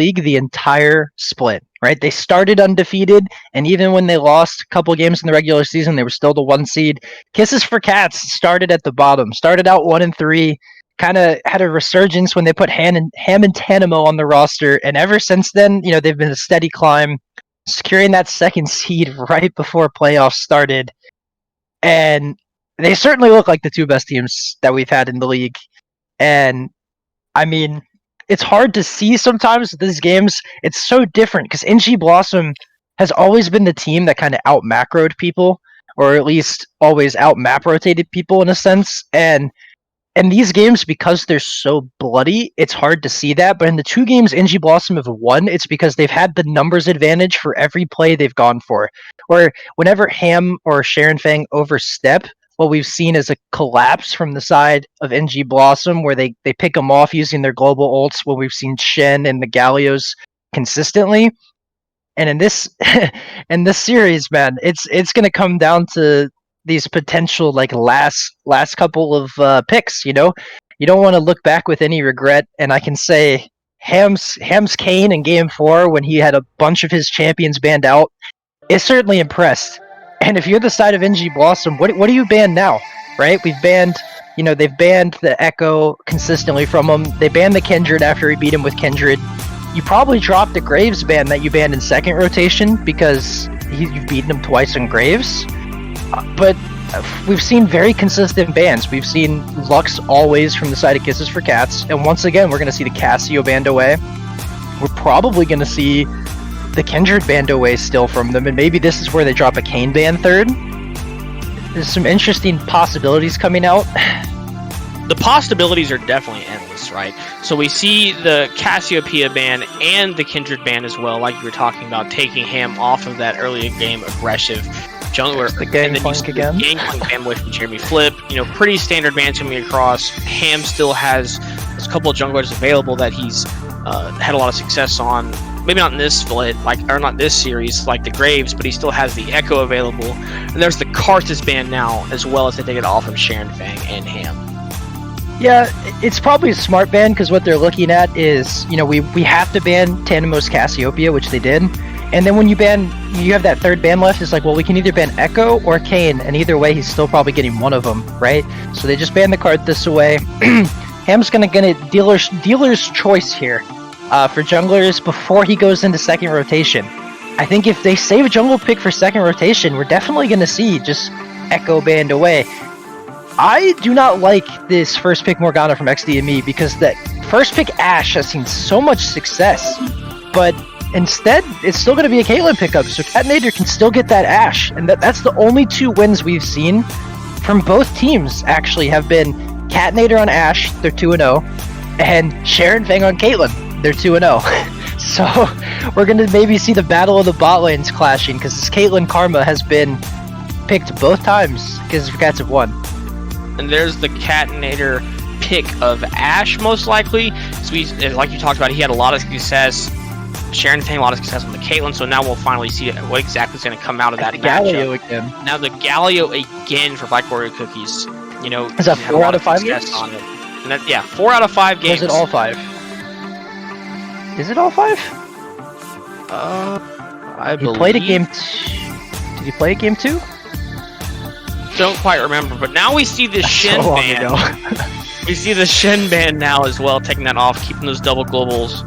league the entire split, right? They started undefeated, and even when they lost a couple games in the regular season, they were still the 1 seed. Kisses for Cats started at the bottom, started out 1-3, kind of had a resurgence when they put Ham and Tanamo on the roster, and ever since then, they've been a steady climb, securing that 2nd seed right before playoffs started. And they certainly look like the 2 best teams that we've had in the league. And I mean, it's hard to see sometimes with these games. It's so different because NG Blossom has always been the team that kind of out-macroed people, or at least always out-map rotated people in a sense. And in these games, because they're so bloody, it's hard to see that. But in the 2 games NG Blossom have won, it's because they've had the numbers advantage for every play they've gone for. Or whenever Ham or Sharon Fang overstep, what we've seen is a collapse from the side of NG Blossom, where they pick them off using their global ults. What we've seen Shen and the Gallios consistently. And in this series, man, it's gonna come down to these potential last couple of picks. You don't want to look back with any regret. And I can say Ham's Kane in Game 4, when he had a bunch of his champions banned out, is certainly impressed. And if you're the side of NG Blossom, what do you ban now, right? We've banned, they've banned the Echo consistently from him. They banned the Kindred after he beat him with Kindred. You probably dropped the Graves ban that you banned in 2nd rotation because you've beaten him twice in Graves. But we've seen very consistent bans. We've seen Lux always from the side of Kisses for Cats. And once again, we're going to see the Cassio banned away. We're probably going to see the Kindred banned away still from them, and maybe this is where they drop a Kane ban 3rd. There's some interesting possibilities coming out. The possibilities are definitely endless, right? So we see the Cassiopeia ban and the Kindred ban as well, like you were talking about, taking Ham off of that early game aggressive jungler. The Gangplank again. Gangplank ban away from Jeremy Flip. Pretty standard bans coming across. Ham still has a couple of junglers available that he's had a lot of success on. Maybe not in this split, or not this series, like the Graves, but he still has the Echo available. And there's the Karthus ban now, as well as they take it off of Sharon Fang and Ham. Yeah, it's probably a smart ban, because what they're looking at is, we have to ban Tanamo's Cassiopeia, which they did. And then when you have that 3rd ban left, it's like, well, we can either ban Echo or Kane, and either way, he's still probably getting one of them, right? So they just ban the Karthus away. Ham's gonna get a dealer's choice here. For junglers before he goes into 2nd rotation. I think if they save a jungle pick for 2nd rotation, we're definitely going to see just Echo banned away. I do not like this 1st pick Morgana from XDME because that 1st pick Ashe has seen so much success, but instead it's still going to be a Caitlyn pickup, so Catnator can still get that Ashe, and that's the only 2 wins we've seen from both teams actually have been Catnator on Ashe, they're 2-0, and Sharon Fang on Caitlyn. They're 2-0. So we're going to maybe see the battle of the bot lanes clashing, because this Caitlyn Karma has been picked both times because Cats have won. And there's the Catnator pick of Ashe, most likely. So like you talked about, he had a lot of success. Sharon Fang a lot of success on the Caitlyn, so now we'll finally see what exactly is going to come out of that Galio again. Now the Galio again for Black Warrior Cookies. Is that 4 out of 5 games? On it. And that, 4 out of 5 games. Or is it all 5? Is it all 5? I believe... Played a game... Did he play a game 2? Don't quite remember, but now we see the Shen ban. We see the Shen ban now as well, taking that off, keeping those double globals,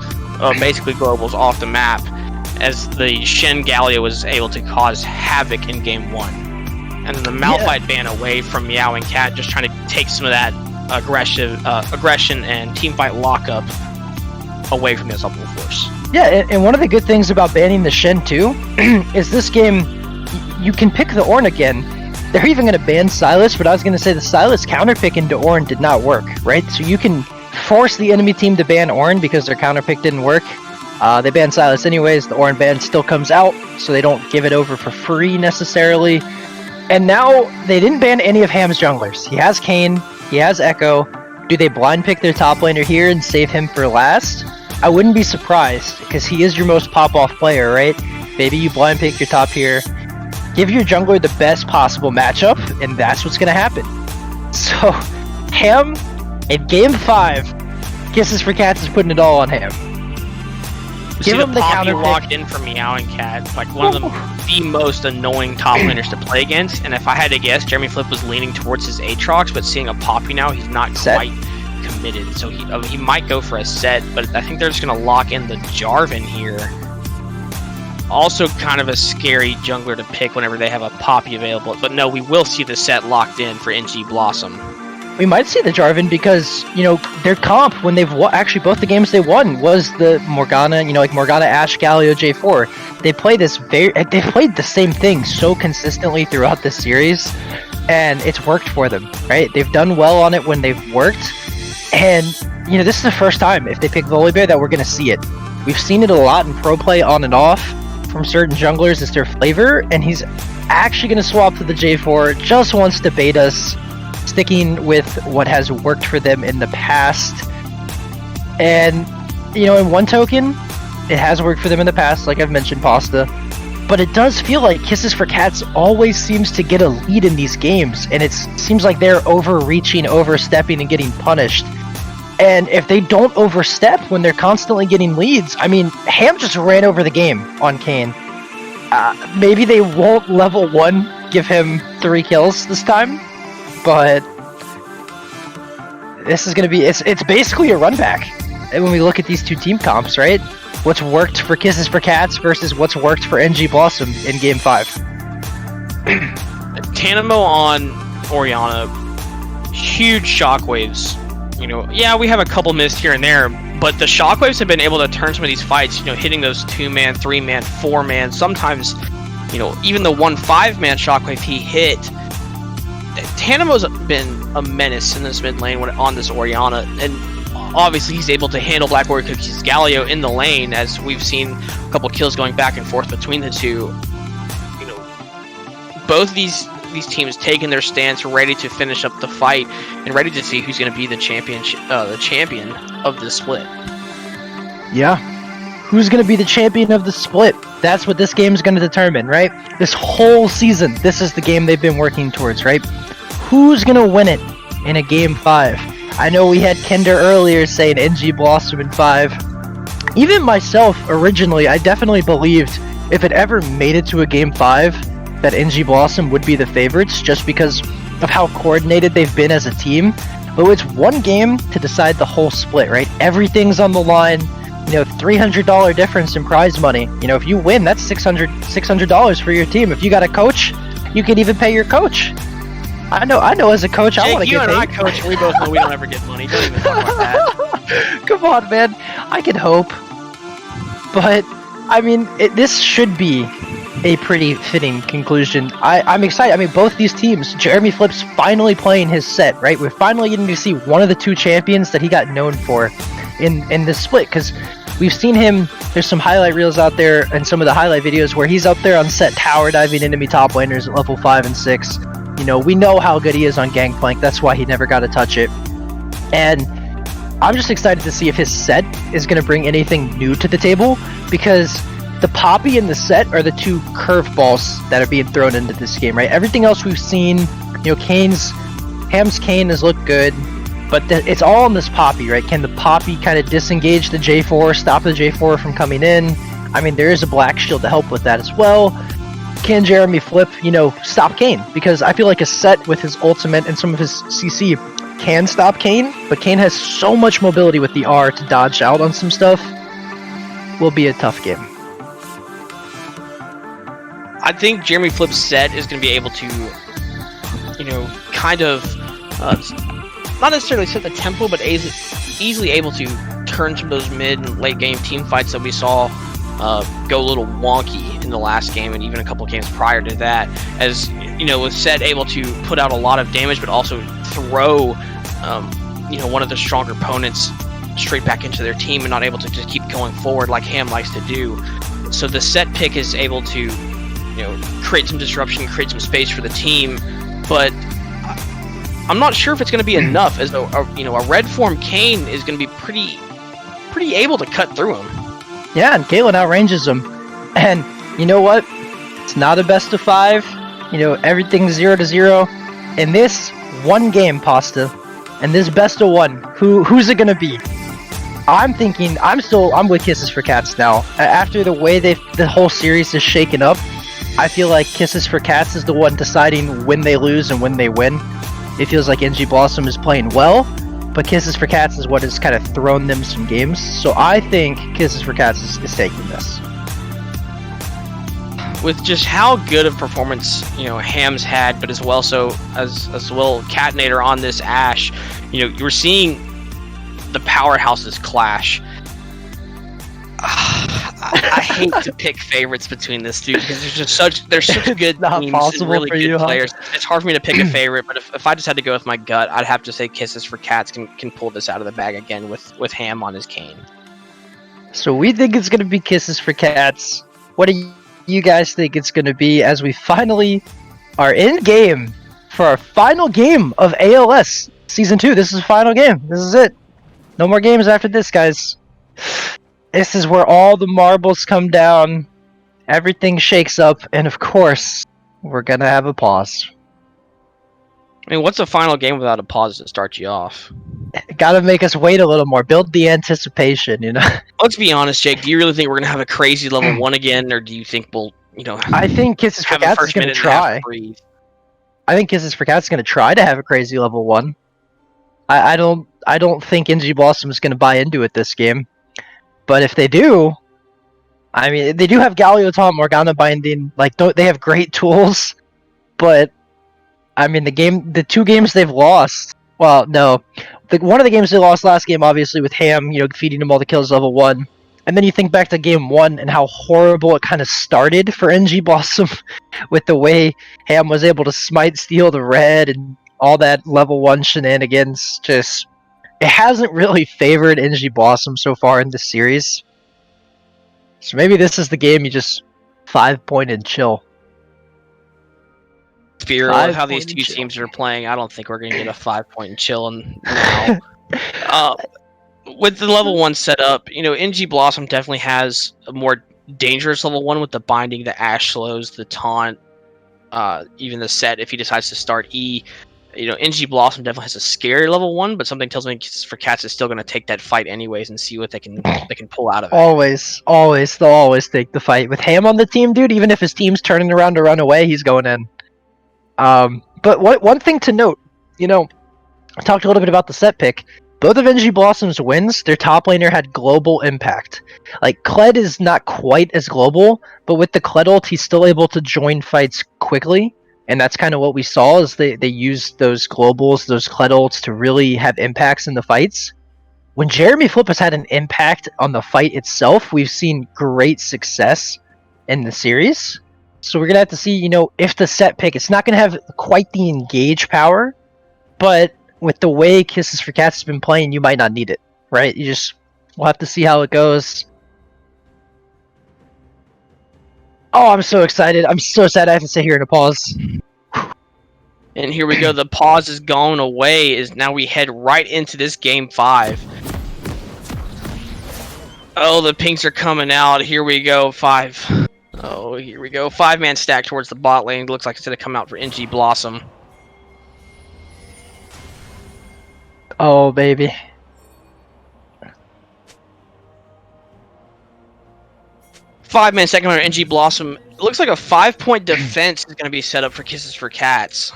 basically globals, off the map, as the Shen Galio was able to cause havoc in Game 1. And then the Malphite ban away from Meow and Cat, just trying to take some of that aggression and teamfight lockup away from the Assemble Force. Yeah, and one of the good things about banning the Shen too is this game, you can pick the Ornn again. They're even going to ban Sylas, but I was going to say the Sylas counterpick into Ornn did not work, right? So you can force the enemy team to ban Ornn because their counterpick didn't work. They banned Sylas anyways, the Ornn ban still comes out, so they don't give it over for free necessarily. And now, they didn't ban any of Ham's junglers. He has Kane, he has Echo. Do they blind pick their top laner here and save him for last? I wouldn't be surprised, because he is your most pop-off player, right? Maybe you blind pick your top here, give your jungler the best possible matchup, and that's what's going to happen. So, Ham, in Game 5, Kisses for Cats is putting it all on Ham. Give him the Poppy counter locked pick. in for Meow and Cat. Like one of the most annoying top laners to play against. And if I had to guess, Jeremy Flip was leaning towards his Aatrox, but seeing a Poppy now, he's not quite committed. So he might go for a set, but I think they're just going to lock in the Jarvan here. Also kind of a scary jungler to pick whenever they have a Poppy available. But no, we will see the set locked in for NG Blossom. We might see the Jarvan because, you know, their comp when they've actually both the games they won was the Morgana, you know, like Morgana, Ashe, Galio, J4. They played they played the same thing so consistently throughout this series, and it's worked for them, right? They've done well on it when they've worked, and you know, this is the first time if they pick Volibear that we're gonna see it. We've seen it a lot in pro play on and off from certain junglers. It's their flavor, and he's actually gonna swap to the J4. Just wants to bait us, sticking with what has worked for them in the past. And, you know, in one token, it has worked for them in the past, like I've mentioned, Pasta. But it does feel like Kisses for Cats always seems to get a lead in these games, and it seems like they're overreaching, overstepping, and getting punished. And if they don't overstep when they're constantly getting leads, I mean, Ham just ran over the game on Kayn. Maybe they won't level 1 give him 3 kills this time, but this is going to be, it's basically a run back when we look at these two team comps, right? What's worked for Kisses for Cats versus what's worked for NG Blossom in Game 5. Tanamo on Orianna, huge shockwaves. You know, yeah, we have a couple missed here and there, but the shockwaves have been able to turn some of these fights, you know, hitting those 2-man, 3-man, 4-man, sometimes, you know, even the 1-5-man shockwave he hit. Tanamo's been a menace in this mid lane on this Orianna, and obviously he's able to handle Black Warrior Cookie's Galio in the lane, as we've seen a couple kills going back and forth between the two. You know, both these teams taking their stance, ready to finish up the fight, and ready to see who's going to be the champion of the split. Yeah. Who's going to be the champion of the split? That's what this game is going to determine, right? This whole season, this is the game they've been working towards, right? Who's going to win it in a Game 5? I know we had Kinder earlier saying NG Blossom in 5. Even myself, originally, I definitely believed if it ever made it to a Game 5, that NG Blossom would be the favorites, just because of how coordinated they've been as a team. But it's one game to decide the whole split, right? Everything's on the line. You know, $300 difference in prize money. You know, if you win, that's $600 for your team. If you got a coach, you can even pay your coach. I know. As a coach, Jake, I want to get paid. You and I, coach, we both know we don't ever get money. Don't even talk about that. Come on, man. I can hope. But, I mean, this should be a pretty fitting conclusion. I'm excited. I mean, both these teams, Jeremy Flip's finally playing his set, right? We're finally getting to see one of the two champions that he got known for in this split, because we've seen him, there's some highlight reels out there and some of the highlight videos where he's up there on set tower diving enemy top laners at level 5 and 6. You know, we know how good he is on Gangplank, that's why he never got to touch it. And I'm just excited to see if his set is going to bring anything new to the table, because the Poppy and the set are the two curveballs that are being thrown into this game, right? Everything else we've seen, you know, Ham's Kayn has looked good, but it's all on this Poppy, right? Can the Poppy kind of disengage the J4, stop the J4 from coming in? I mean, there is a Black Shield to help with that as well. Can Jeremy Flip, you know, stop Kayn? Because I feel like a set with his ultimate and some of his CC can stop Kayn, but Kayn has so much mobility with the R to dodge out on some stuff. Will be a tough game. I think Jeremy Flip's set is going to be able to, you know, kind of, not necessarily set the tempo, but easily able to turn some of those mid and late game team fights that we saw go a little wonky in the last game and even a couple games prior to that. As, you know, with set able to put out a lot of damage, but also throw, you know, one of the stronger opponents straight back into their team and not able to just keep going forward like Ham likes to do. So the set pick is able to, you know, create some disruption, create some space for the team, but I'm not sure if it's going to be enough, as you know, a red form Kayn is going to be pretty able to cut through him. Yeah, and Galen outranges him. And you know what? It's not a best of 5. You know, everything's 0-0. In this one game, Pasta, and this best of 1, who's it going to be? I'm with Kisses for Cats now. After the way the whole series is shaken up, I feel like Kisses for Cats is the one deciding when they lose and when they win. It feels like NG Blossom is playing well, but Kisses for Cats is what has kind of thrown them some games. So I think Kisses for Cats is taking this. With just how good of performance, Ham's had, but as well Catinator on this Ash, you're seeing the powerhouses clash. I hate to pick favorites between this dude because they're such good teams and really good players. It's hard for me to pick a favorite, but if I just had to go with my gut, I'd have to say Kisses for Cats can pull this out of the bag again with Ham on his cane. So we think it's going to be Kisses for Cats. What do you guys think it's going to be as we finally are in game for our final game of ALS Season 2? This is the final game. This is it. No more games after this, guys. This is where all the marbles come down, everything shakes up, and of course, we're going to have a pause. I mean, what's a final game without a pause to start you off? Gotta make us wait a little more. Build the anticipation, Let's be honest, Jake. Do you really think we're gonna have a crazy level 1 again, or do you think we'll, I think Kisses for Cats is gonna try. I think Kisses for Cats is gonna try to have a crazy level 1. I don't think NG Blossom is gonna buy into it this game, but if they do, I mean, they do have Galio Taunt, Morgana Binding. They have great tools, but I mean, the 2 games they've lost. Well, no. One of the games they lost last game, obviously, with Ham, feeding him all the kills level 1. And then you think back to game 1 and how horrible it kind of started for NG Blossom with the way Ham was able to smite steal the red and all that level 1 shenanigans. It hasn't really favored NG Blossom so far in this series. So maybe this is the game you just 5-point and chill. Fear of how these 2 teams are playing, I don't think we're going to get a 5-point and chill now. With the level 1 setup, NG Blossom definitely has a more dangerous level 1 with the binding, the Ash slows, the taunt, even the set if he decides to start E. NG Blossom definitely has a scary level 1, but something tells me Kisses for Cats is still going to take that fight anyways and see what they can pull out of it. Always. They'll always take the fight. With Ham on the team, dude, even if his team's turning around to run away, he's going in. But one thing to note, I talked a little bit about the set pick. Both of NG Blossom's wins, their top laner had global impact. Kled is not quite as global, but with the Kled ult, he's still able to join fights quickly. And that's kind of what we saw, is they used those globals, those Kled ults, to really have impacts in the fights. When Jeremy Flip has had an impact on the fight itself, we've seen great success in the series. So we're going to have to see, if the set pick, it's not going to have quite the engage power, but with the way Kisses for Cats has been playing, you might not need it, right? We'll have to see how it goes. Oh, I'm so excited. I'm so sad I have to sit here in a pause. And here we go. The pause is going away. Now we head right into this game 5. Oh, the pinks are coming out. Here we go. 5. Oh, here we go. 5-man stack towards the bot lane. Looks like it's going to come out for NG Blossom. Oh, baby. Five-man second under NG Blossom. It looks like a 5-point defense is going to be set up for Kisses for Cats.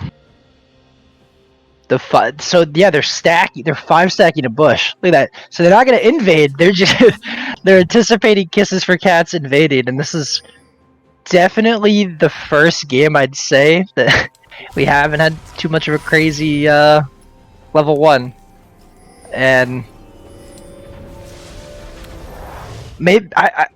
They're 5-stacking a bush. Look at that. So they're not going to invade. They're anticipating Kisses for Cats invading, and this is definitely the first game I'd say that we haven't had too much of a crazy level 1. And maybe I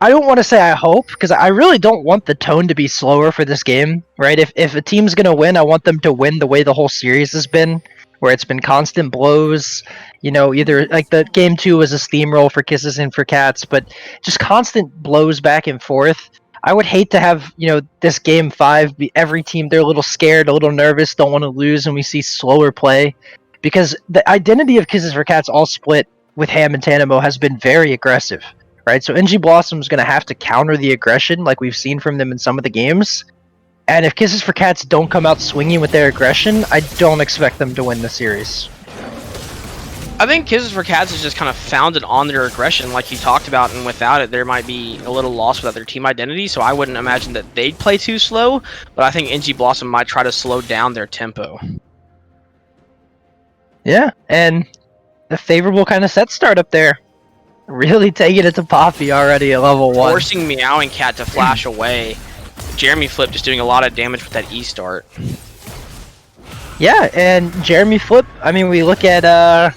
don't want to say I hope, because I really don't want the tone to be slower for this game, right? If a team's gonna win, I want them to win the way the whole series has been, where it's been constant blows. Either the game 2 was a steamroll for Kisses and for Cats, but just constant blows back and forth. I would hate to have this game 5 be every team, they're a little scared, a little nervous, don't want to lose, and we see slower play. Because the identity of Kisses for Cats all split with Ham and Tanamo has been very aggressive, right? So NG Blossom's going to have to counter the aggression like we've seen from them in some of the games. And if Kisses for Cats don't come out swinging with their aggression, I don't expect them to win the series. I think Kisses for Cats is just kind of founded on their aggression, like you talked about, and without it, there might be a little loss without their team identity. So I wouldn't imagine that they'd play too slow, but I think NG Blossom might try to slow down their tempo. Yeah, and the favorable kind of set start up there. Really taking it to Poppy already at level 1. Forcing Meowing Cat to flash away. Jeremy Flip just doing a lot of damage with that E start. Yeah, and Jeremy Flip, I mean, we look at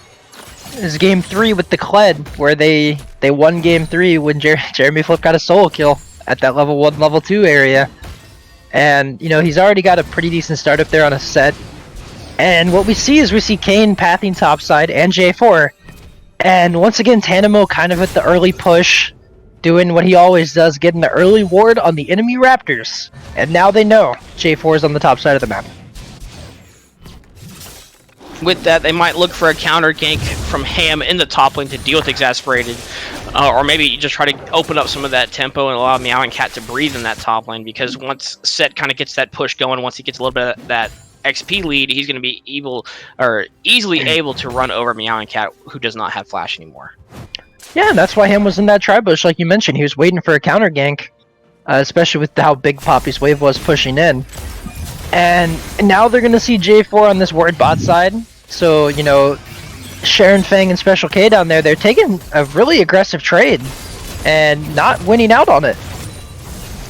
his game 3 with the Kled, where they won game 3 when Jeremy Flip got a solo kill at that level 1, level 2 area. And, you know, he's already got a pretty decent start up there on a set. And what we see Kane pathing topside and J4. And once again, Tanamo kind of at the early push, doing what he always does, getting the early ward on the enemy Raptors. And now they know J4 is on the top side of the map. With that, they might look for a counter gank from Ham in the top lane to deal with Exasperated. Or maybe just try to open up some of that tempo and allow Meowing Cat to breathe in that top lane, because once Set kind of gets that push going, once he gets a little bit of that XP lead, he's going to be easily able to run over Meowing Cat, who does not have flash anymore. Yeah, and that's why Ham was in that tri-bush, like you mentioned. He was waiting for a counter gank, especially with how big Poppy's wave was pushing in. And now they're going to see J4 on this ward bot side. So, you know, Sharon Fang and Special K down there, they're taking a really aggressive trade and not winning out on it.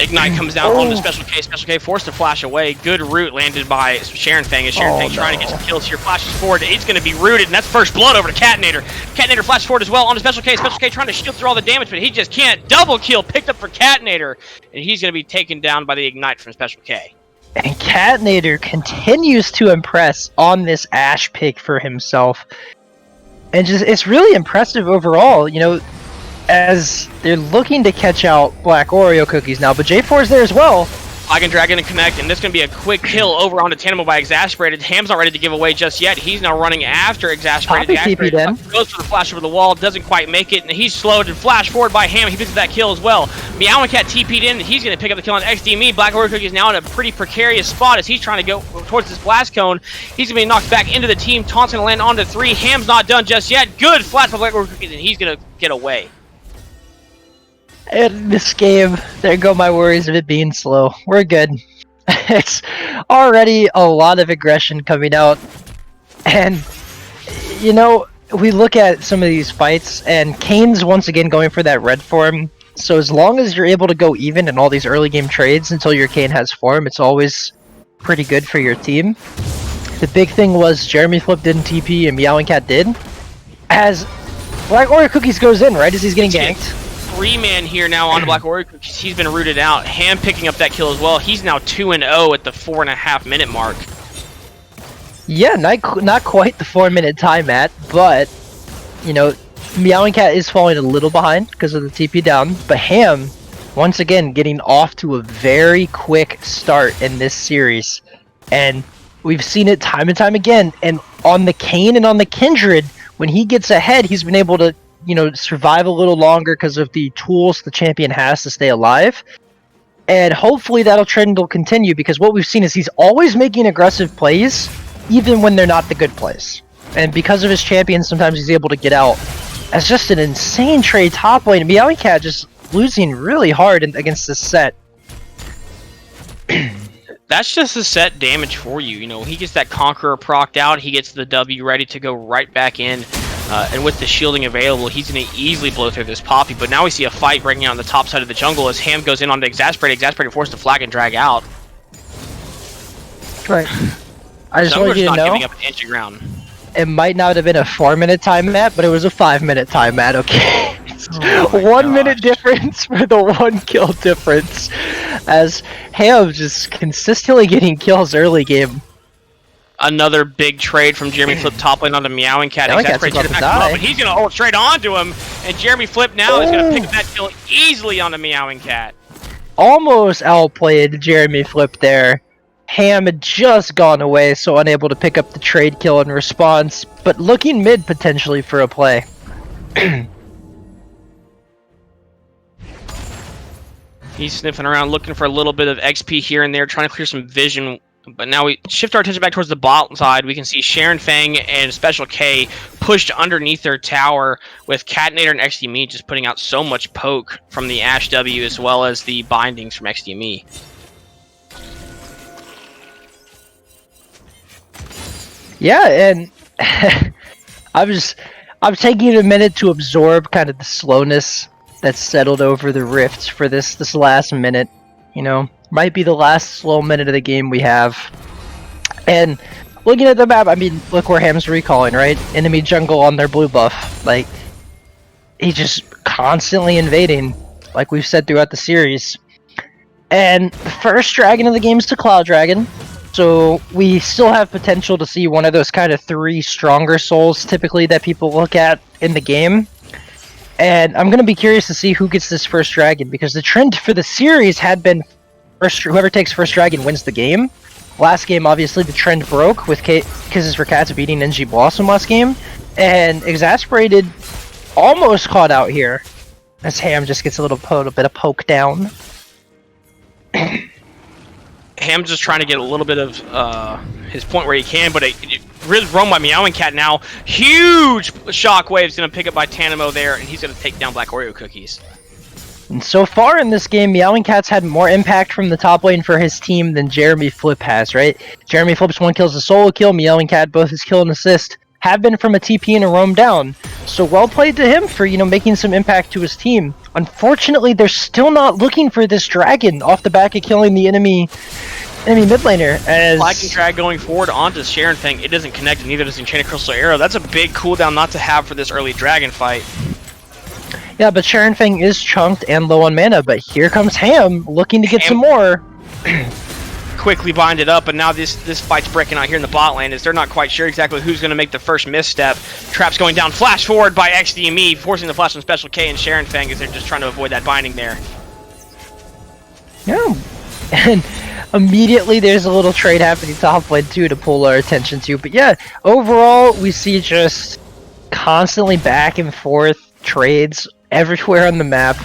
Ignite comes down on the Special K forced to flash away. Good root landed by Sharon Fang as Sharon Fang trying to get some kills here. Flashes forward. It's going to be rooted, and that's first blood over to Catnator. Catnator flashes forward as well on the Special K. Special K trying to shield through all the damage, but he just can't. Double kill picked up for Catnator, and he's going to be taken down by the Ignite from Special K. And Catnator continues to impress on this Ashe pick for himself. And just, it's really impressive overall, you know, as they're looking to catch out Black Oreo cookies now, but J4's there as well. I can drag in and connect, and this is going to be a quick kill over onto Tanamo by Exasperated. Ham's not ready to give away just yet. He's now running after Exasperated. Exasperated goes for the flash over the wall, doesn't quite make it, and he's slowed and flashed forward by Ham. He picks up that kill as well. Meowing Cat TP'd in, and he's going to pick up the kill on XDME. Black Oreo Cookie is now in a pretty precarious spot as he's trying to go towards this blast cone. He's going to be knocked back into the team. Taunt's going to land onto 3. Ham's not done just yet. Good flash by Black Oreo Cookies, and he's going to get away. In this game, there go my worries of it being slow. We're good. It's already a lot of aggression coming out. And, you know, we look at some of these fights, and Kane's once again going for that red form. So as long as you're able to go even in all these early game trades until your Kane has form, it's always pretty good for your team. The big thing was Jeremy Flip didn't TP and Meowing Cat did. As Black Oreo Cookies goes in, right as he's getting ganked. 3-man here now on the Black Oreo Cookies. He's been rooted out. Ham picking up that kill as well. He's now 2-0 at the 4.5 minute mark. Yeah, not quite the 4-minute time at, but, you know, Meowing Cat is falling a little behind because of the TP down, but Ham, once again, getting off to a very quick start in this series. And we've seen it time and time again, and on the Kane and on the Kindred, when he gets ahead, he's been able to, you know, survive a little longer because of the tools the champion has to stay alive. And hopefully that'll trend will continue, because what we've seen is he's always making aggressive plays, even when they're not the good plays. And because of his champion, sometimes he's able to get out. As just an insane trade top lane. Meowing Cat just losing really hard against this set. That's just the set damage for you. You know, he gets that Conqueror procced out, he gets the W ready to go right back in. And with the shielding available, he's going to easily blow through this Poppy. But now we see a fight breaking out on the top side of the jungle as Ham goes in onto Exasperated. Exasperated forced to flag and drag out. Right. I just want you to not know, giving up an inch of ground. It might not have been a 4-minute time mat, but it was a 5-minute time mat, okay? 1 minute difference for the 1 kill difference. As Ham just consistently getting kills early game. Another big trade from Jeremy Flip top lane onto Meowing Cat. Exasperated back up, but he's going to hold straight onto him. And Jeremy Flip now is going to pick up that kill easily onto Meowing Cat. Almost outplayed Jeremy Flip there. Ham had just gone away, so unable to pick up the trade kill in response, but looking mid potentially for a play. He's sniffing around looking for a little bit of XP here and there, trying to clear some vision But now we shift our attention back towards the bottom side. We can see Sharon Fang and Special K pushed underneath their tower with Catinator and XDME just putting out so much poke from the Ash W as well as the bindings from XDME. Yeah, and I'm taking a minute to absorb kind of the slowness that's settled over the rifts for this last minute. You know, might be the last slow minute of the game we have. And looking at the map, I mean, look where Ham's recalling, right? Enemy jungle on their blue buff. Like, he's just constantly invading, like we've said throughout the series. And the first dragon of the game is the Cloud Dragon. So we still have potential to see one of those kind of 3 stronger souls typically that people look at in the game. And I'm going to be curious to see who gets this first dragon, because the trend for the series had been whoever takes first dragon wins the game. Last game, obviously, the trend broke with Kisses for Cats beating NG Blossom last game. And Exasperated almost caught out here, as Ham just gets a little bit of poke down. Ham's just trying to get a little bit of his point where he can, but it really roamed by Meowing Cat now. Huge shockwave's going to pick up by Tanimo there, and he's going to take down Black Oreo Cookies. And so far in this game, Meowing Cat's had more impact from the top lane for his team than Jeremy Flip has, right? Jeremy Flip's 1 kill's a solo kill, Meowing Cat both his kill and assist have been from a TP and a roam down. So well played to him for, making some impact to his team. Unfortunately, they're still not looking for this dragon off the back of killing the enemy mid laner. As Flag and drag going forward onto Sharon Fang, it doesn't connect, and neither does Enchanted Crystal Arrow. That's a big cooldown not to have for this early dragon fight. Yeah, but Sharon Fang is chunked and low on mana, but here comes Ham looking to get some more. Quickly bind it up, and now this fight's breaking out here in the bot lane as they're not quite sure exactly who's going to make the first misstep. Traps going down, flash forward by XDME, forcing the flash on Special K and Sharon Fang as they're just trying to avoid that binding there. Yeah, and immediately there's a little trade happening top lane too to pull our attention to. But yeah, overall we see just constantly back and forth trades everywhere on the map.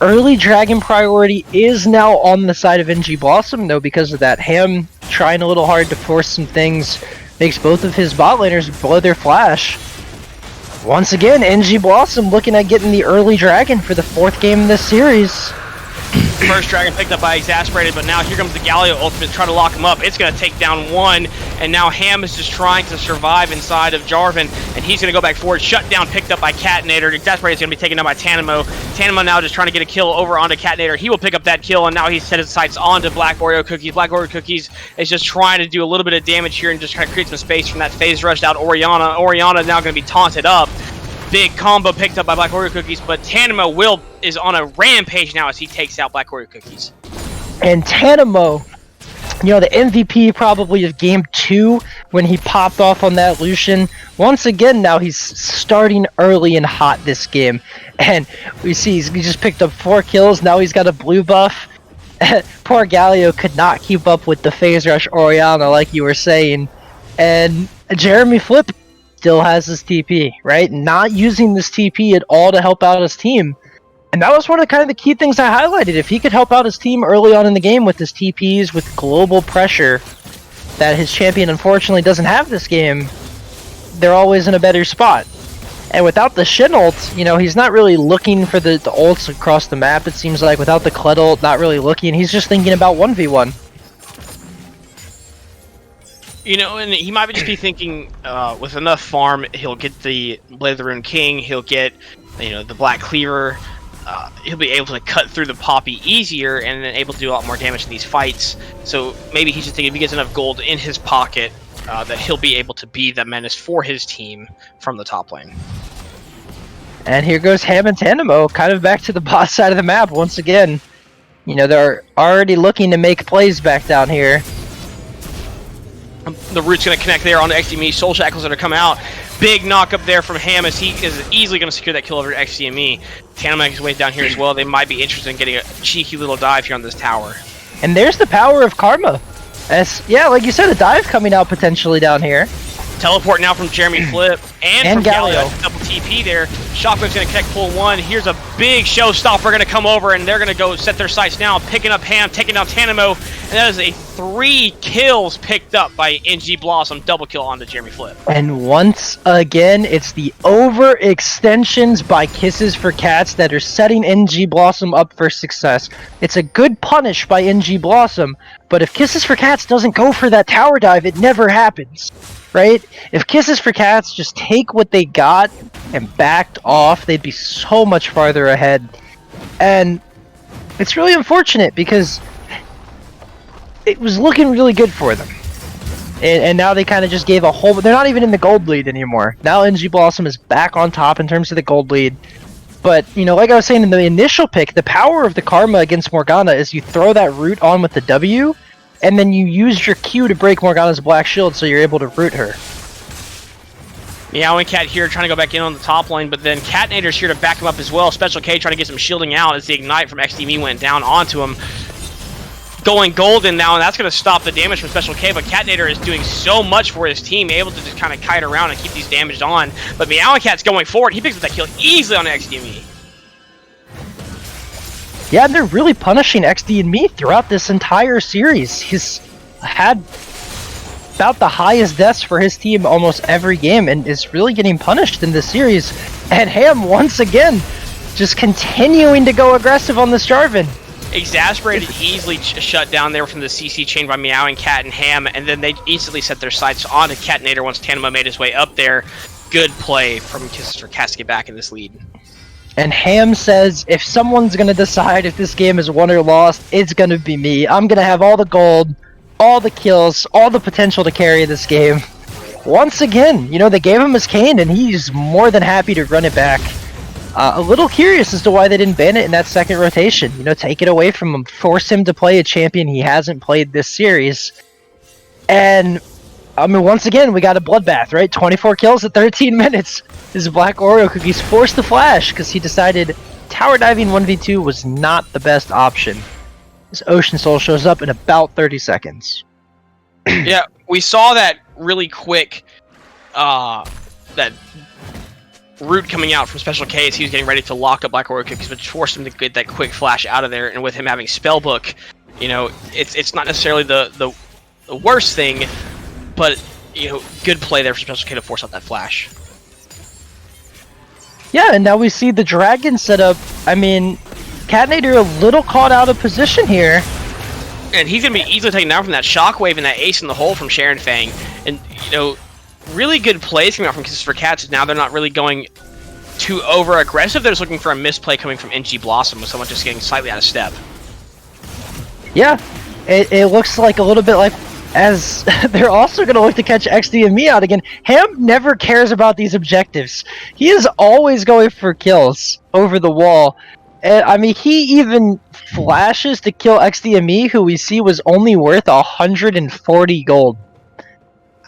Early dragon priority is now on the side of NG Blossom, though, because of that. Ham trying a little hard to force some things makes both of his bot laners blow their flash. Once again, NG Blossom looking at getting the early dragon for the 4th game in this series. First dragon picked up by Exasperated, but now here comes the Galio ultimate to try to lock him up. It's going to take down 1, and now Ham is just trying to survive inside of Jarvan, and he's going to go back forward. Shut down, picked up by Catinator. Exasperated is going to be taken down by Tanimo. Tanimo now just trying to get a kill over onto Catinator. He will pick up that kill, and now he's set his sights onto Black Oreo Cookies. Black Oreo Cookies is just trying to do a little bit of damage here and just try to create some space from that phase rushed out Orianna. Orianna now going to be taunted up. Big combo picked up by Black Oreo Cookies, but Tanimo is on a rampage now as he takes out Black Oreo Cookies. And Tanimo, the MVP probably of game 2 when he popped off on that Lucian. Once again, now he's starting early and hot this game. And we see he just picked up 4 kills. Now he's got a blue buff. Poor Galio could not keep up with the phase rush Orianna, like you were saying. And Jeremy Flip still has his TP, right? Not using this TP at all to help out his team. And that was one of the key things I highlighted. If he could help out his team early on in the game with his TPs, with global pressure that his champion unfortunately doesn't have this game, they're always in a better spot. And without the Shin ult, he's not really looking for the ults across the map, it seems like. Without the Kled ult, not really looking. He's just thinking about 1v1. And he might just be thinking, with enough farm, he'll get the Blade of the Rune King, he'll get, the Black Cleaver, he'll be able to cut through the Poppy easier and then able to do a lot more damage in these fights. So maybe he's just thinking if he gets enough gold in his pocket, that he'll be able to be the menace for his team from the top lane. And here goes Ham and Tanimo, kind of back to the boss side of the map once again. They're already looking to make plays back down here. The root's going to connect there on the XDME. Soul Shackles that are coming out. Big knock up there from Ham as he is easily going to secure that kill over to XDME. Tanimo makes his way down here as well. They might be interested in getting a cheeky little dive here on this tower. And there's the power of Karma. Like you said, a dive coming out potentially down here. Teleport now from Jeremy Flip and from Galio. Double TP there. Shockwave's going to connect pull 1. Here's a big showstopper going to come over, and they're going to go set their sights now, picking up Ham, taking down Tanamo, and that is a 3 kills picked up by NG Blossom. Double kill onto Jeremy Flip. And once again, it's the overextensions by Kisses for Cats that are setting NG Blossom up for success. It's a good punish by NG Blossom, but if Kisses for Cats doesn't go for that tower dive, it never happens. Right? If Kisses for Cats just take what they got and backed off, they'd be so much farther ahead. And it's really unfortunate because it was looking really good for them. And now they kind of just gave a whole... They're not even in the gold lead anymore. Now NG Blossom is back on top in terms of the gold lead. But, you know, like I was saying in the initial pick, the power of the Karma against Morgana is you throw that root on with the W, and then you use your Q to break Morgana's black shield so you're able to root her. Meow and Cat here trying to go back in on the top lane, but then Catnator's here to back him up as well. Special K trying to get some shielding out as the Ignite from XDME went down onto him. Going golden now, and that's going to stop the damage from Special K, but Catnator is doing so much for his team, able to just kind of kite around and keep these damaged on. But Meow and Cat's going forward. He picks up that kill easily on XDME. Yeah, and they're really punishing XD and me throughout this entire series. He's had about the highest deaths for his team almost every game and is really getting punished in this series. And Ham, once again, just continuing to go aggressive on this Jarvan. Exasperated easily shut down there from the CC chain by Meowing Cat and Ham, and then they instantly set their sights onto Catnator once Tanamo made his way up there. Good play from Kisses for Cats to get back in this lead. And Ham says, if someone's going to decide if this game is won or lost, it's going to be me. I'm going to have all the gold, all the kills, all the potential to carry this game. Once again, you know, they gave him his cane, and he's more than happy to run it back. A little curious as to why they didn't ban it in that second rotation. You know, take it away from him, force him to play a champion he hasn't played this series. And, I mean, once again, we got a bloodbath, right? 24 kills at 13 minutes. His Black Oreo Cookies forced the flash because he decided tower diving 1v2 was not the best option. This Ocean Soul shows up in about 30 seconds. Yeah, we saw that really quick, that root coming out from Special K as he was getting ready to lock up Black Oreo Cookies, which forced him to get that quick flash out of there. And with him having Spellbook, you know, it's not necessarily the worst thing, but, you know, good play there for Special K to force out that flash. Yeah, and now we see the dragon setup. I mean, Catnator a little caught out of position here. And he's going to be easily taken down from that Shockwave and that Ace in the hole from Sharon Fang. And, you know, really good plays coming out from Kisses for Cats. Now they're not really going too over-aggressive. They're just looking for a misplay coming from NG Blossom with someone just getting slightly out of step. Yeah, it looks like a little bit like as they're also going to look to catch XD and me out again. Ham never cares about these objectives. He is always going for kills over the wall. And, I mean, he even flashes to kill XD and me, who we see was only worth 140 gold.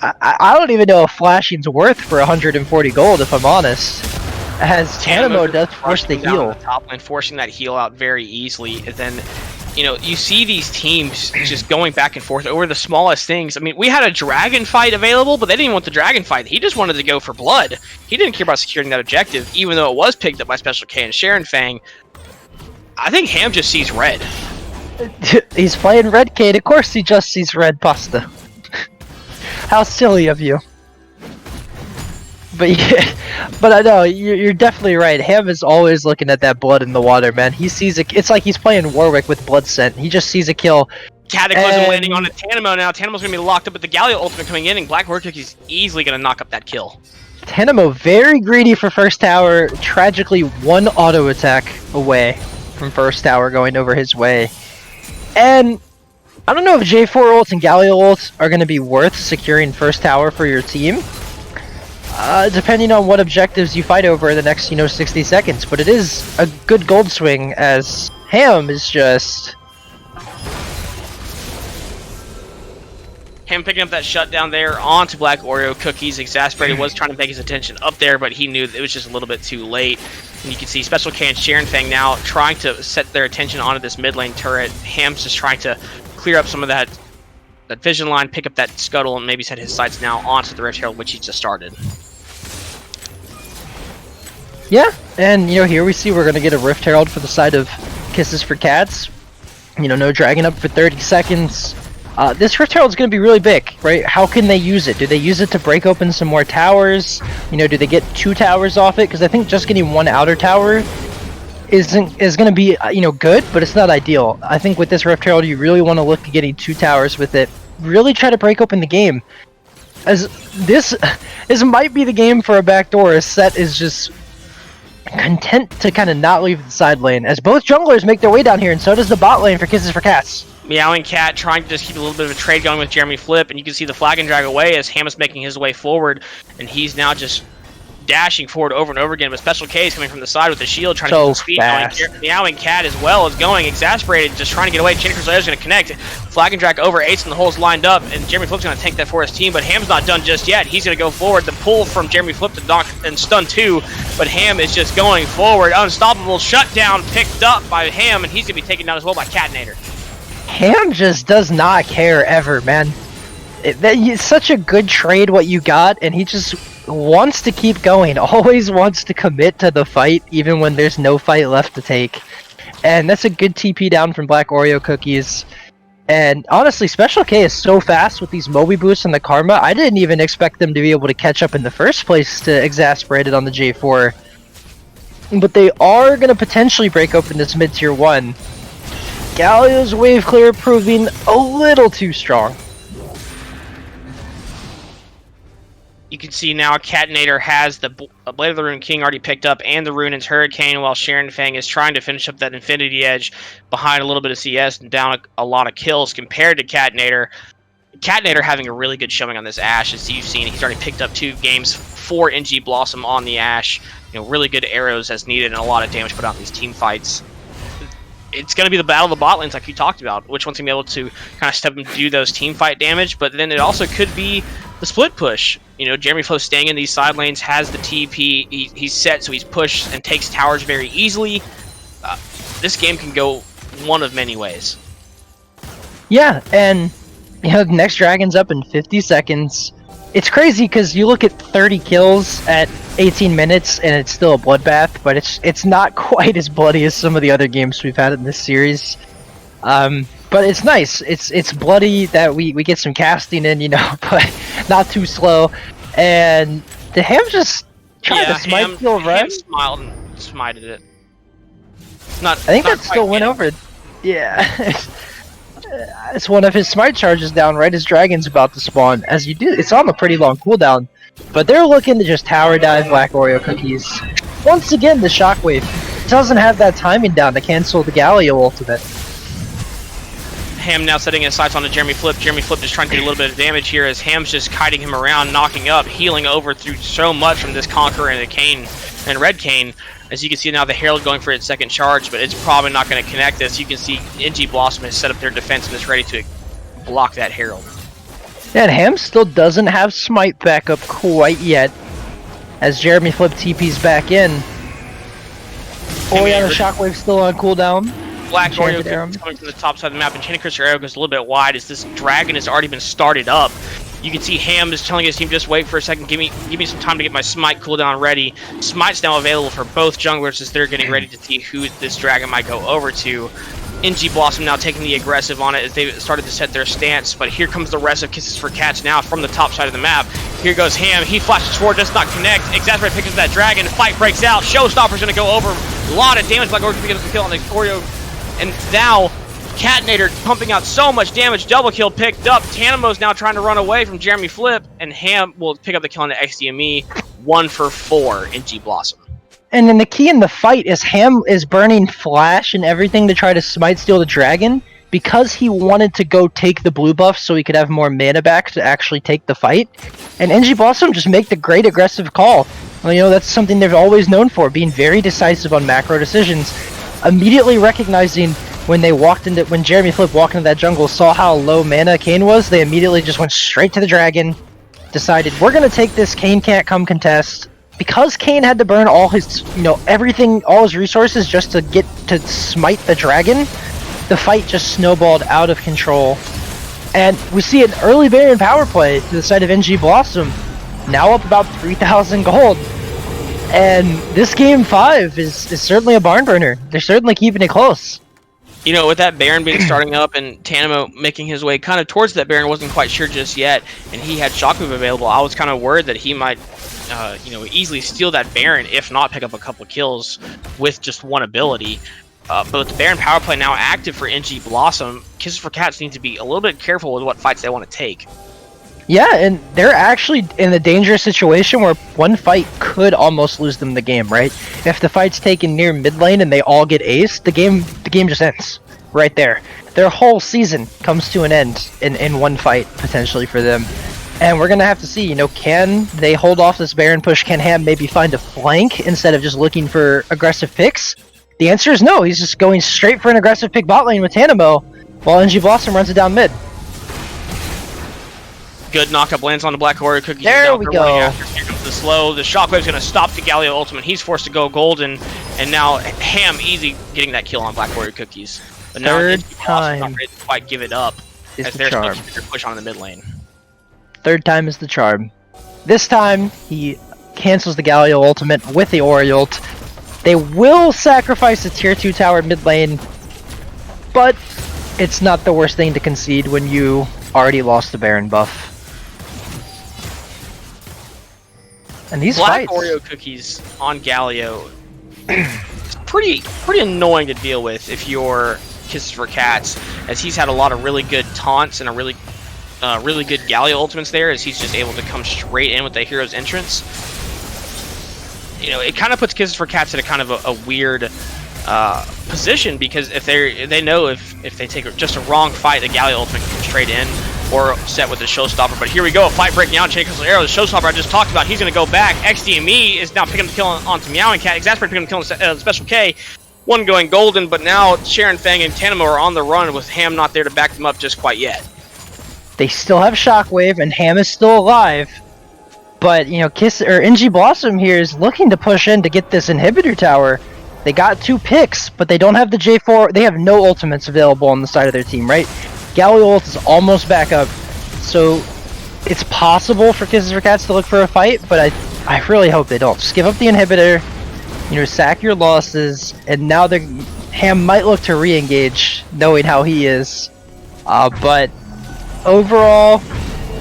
I don't even know if flashing's worth for 140 gold, if I'm honest. As Tanamo does force the heal. The top lane, forcing that heal out very easily. And then, you know, you see these teams just going back and forth over the smallest things. I mean, we had a dragon fight available, but they didn't even want the dragon fight. He just wanted to go for blood. He didn't care about securing that objective, even though it was picked up by Special K and Sharon Fang. I think Ham just sees red. He's playing red, Kate. Of course he just sees red pasta. How silly of you. But yeah, but I know you're definitely right. Ham is always looking at that blood in the water, man. He sees it. It's like he's playing Warwick with blood scent. He just sees a kill. Cataclysm landing on a Tanamo now. Tanamo's gonna be locked up with the Galio ultimate coming in, and Black Oreo Cookie's easily gonna knock up that kill. Tanamo very greedy for first tower. Tragically, one auto attack away from first tower going over his way. And I don't know if J4 ult and Galio ult are going to be worth securing first tower for your team. Depending on what objectives you fight over in the next, 60 seconds. But it is a good gold swing as Ham is just... Ham picking up that shutdown there onto Black Oreo Cookies. Exasperated was trying to make his attention up there, but he knew that it was just a little bit too late. And you can see Special K and Sharon Fang now trying to set their attention onto this mid lane turret. Ham's just trying to clear up some of that that vision line, pick up that scuttle, and maybe set his sights now onto the Rift Herald, which he just started. Yeah, and here we see we're gonna get a Rift Herald for the side of Kisses for Cats. No dragon up for 30 seconds. This Rift Herald is going to be really big, right? How can they use it? Do they use it to break open some more towers? Do they get 2 towers off it? Because I think just getting 1 outer tower is going to be good, but it's not ideal. I think with this Rift Herald, you really want to look at getting 2 towers with it. Really try to break open the game. As this might be the game for a backdoor. As Set is just content to kind of not leave the side lane, as both junglers make their way down here, and so does the bot lane for Kisses for Cats. Meowing Cat trying to just keep a little bit of a trade going with Jeremy Flip, and you can see the flag and drag away as Ham is making his way forward, and he's now just dashing forward over and over again, with Special K coming from the side with the shield, trying to get the speed going. Meowing Cat as well is going, exasperated, just trying to get away. Chain Crusader is going to connect. Flag and drag over, Ace and the hole's lined up, and Jeremy Flip's going to tank that for his team, but Ham's not done just yet. He's going to go forward. The pull from Jeremy Flip to knock and stun 2, but Ham is just going forward. Unstoppable shutdown picked up by Ham, and he's going to be taken down as well by Catnator. Ham just does not care ever, man. It's such a good trade what you got, and he just wants to keep going. Always wants to commit to the fight, even when there's no fight left to take. And that's a good TP down from Black Oreo Cookies. And honestly, Special K is so fast with these Moby boosts and the Karma, I didn't even expect them to be able to catch up in the first place to exasperate it on the J4. But they are going to potentially break open this mid-tier 1. Galio's wave clear proving a little too strong. You can see now Catnator has the Blade of the Rune King already picked up and the Rune's Hurricane, while Sharon Fang is trying to finish up that Infinity Edge behind a little bit of CS and down a lot of kills compared to Catnator. Catnator having a really good showing on this Ashe, as you've seen. He's already picked up 2 games for NG Blossom on the Ashe. Really good arrows as needed and a lot of damage put out in these team fights. It's going to be the battle of the bot lanes like you talked about. Which one's going to be able to kind of step up and do those team fight damage, but then it also could be the split push. Jeremy Flo staying in these side lanes, has the TP, he's set, so he's pushed and takes towers very easily. This game can go one of many ways. Yeah, and the next dragon's up in 50 seconds. It's crazy because you look at 30 kills at 18 minutes and it's still a bloodbath, but it's not quite as bloody as some of the other games we've had in this series. But it's nice. It's bloody that we get some casting in, but not too slow. And the Ham just tried to smite kill run. Ham smiled and smited it. I think that still went over. Yeah. It's one of his smite charges down right as Dragon's about to spawn. As you do, it's on a pretty long cooldown. But they're looking to just tower dive Black Oreo Cookies. Once again, the Shockwave doesn't have that timing down to cancel the Galio ultimate. Ham now setting his sights on the Jeremy Flip. Jeremy Flip just trying to do a little bit of damage here as Ham's just kiting him around, knocking up, healing over through so much from this Conqueror and the Cane and Red Cane. As you can see now, the Herald going for its second charge, but it's probably not going to connect this. You can see NG Blossom has set up their defense and is ready to block that Herald. Yeah, and Ham still doesn't have Smite backup quite yet, as Jeremy Flip TP's back in. Oh yeah, the Shockwave's still on cooldown. Black Oreo coming from the top side of the map, and Chain Crusader arrow goes a little bit wide as this dragon has already been started up. You can see Ham is telling his team, just wait for a second, give me some time to get my Smite cooldown ready. Smite's now available for both junglers as they're getting ready to see who this dragon might go over to. NG Blossom now taking the aggressive on it as they started to set their stance, but here comes the rest of Kisses for Cats now from the top side of the map. Here goes Ham, he flashes forward, does not connect. Exasperate picks up that dragon, fight breaks out, Showstopper's gonna go over. A lot of damage, Black Oreo gets the kill on the Oreo. And now, Catnator pumping out so much damage, double kill picked up. Tanamo's now trying to run away from Jeremy Flip, and Ham will pick up the kill on the XDME. 1 for 4 in G Blossom. And then the key in the fight is Ham is burning Flash and everything to try to Smite steal the dragon, because he wanted to go take the blue buff so he could have more mana back to actually take the fight. And NG Blossom just make the great aggressive call. Well, that's something they've always known for, being very decisive on macro decisions. Immediately recognizing when Jeremy Flip walked into that jungle, saw how low mana Kayn was, they immediately just went straight to the dragon, decided we're gonna take this Kayn can't come contest. Because Kayn had to burn all his, everything, all his resources just to get to smite the dragon, the fight just snowballed out of control. And we see an early Baron power play to the side of NG Blossom, now up about 3,000 gold. And this game 5 is certainly a barn burner. They're certainly keeping it close. You know, with that Baron being starting up and Tanamo making his way kind of towards that Baron, wasn't quite sure just yet, and he had Shockwave available, I was kind of worried that he might, easily steal that Baron, if not pick up a couple kills with just one ability. But with the Baron power play now active for NG Blossom, Kisses for Cats need to be a little bit careful with what fights they want to take. Yeah, and they're actually in a dangerous situation where one fight could almost lose them the game, right? If the fight's taken near mid lane and they all get aced, the game just ends right there. Their whole season comes to an end in one fight, potentially, for them. And we're going to have to see, can they hold off this Baron push? Can Ham maybe find a flank instead of just looking for aggressive picks? The answer is no. He's just going straight for an aggressive pick bot lane with Tanamo, while NG Blossom runs it down mid. Good knockup lands on the Black Warrior Cookies. There we go. Here comes the slow. The Shockwave's going to stop the Galio ultimate. He's forced to go golden, and now Ham easy getting that kill on Black Warrior Cookies. But now Third time not time ready to quite give it up is as the there's no charm. push on in the mid lane. Third time is the charm. This time he cancels the Galio ultimate with the Ori ult. They will sacrifice the tier 2 tower mid lane, but it's not the worst thing to concede when you already lost the Baron buff. And these Black fights, Oreo Cookies on Galio, it's pretty annoying to deal with if you're Kisses for Cats, as he's had a lot of really good taunts and a really good Galio ultimates there, as he's just able to come straight in with the hero's entrance. It kind of puts Kisses for Cats in a kind of a weird position, because if they know if they take just a wrong fight, the Galio ultimate can come straight in or set with the Showstopper. But here we go, a fight breaking out. Chain Crystal Arrow, the Showstopper I just talked about, he's going to go back. XDME is now picking up the kill onto Meowing Cat. Exasperate picking up the kill on Special K. One going golden, but now Sharon Fang and Tanamo are on the run with Ham not there to back them up just quite yet. they still have Shockwave, and Ham is still alive. But, NG Blossom here is looking to push in to get this inhibitor tower. They got 2 picks, but they don't have the J4. They have no ultimates available on the side of their team, right? Galio ult is almost back up. So, it's possible for Kisses for Cats to look for a fight, but I really hope they don't. Just give up the inhibitor, sack your losses, and now Ham might look to re-engage, knowing how he is. But overall,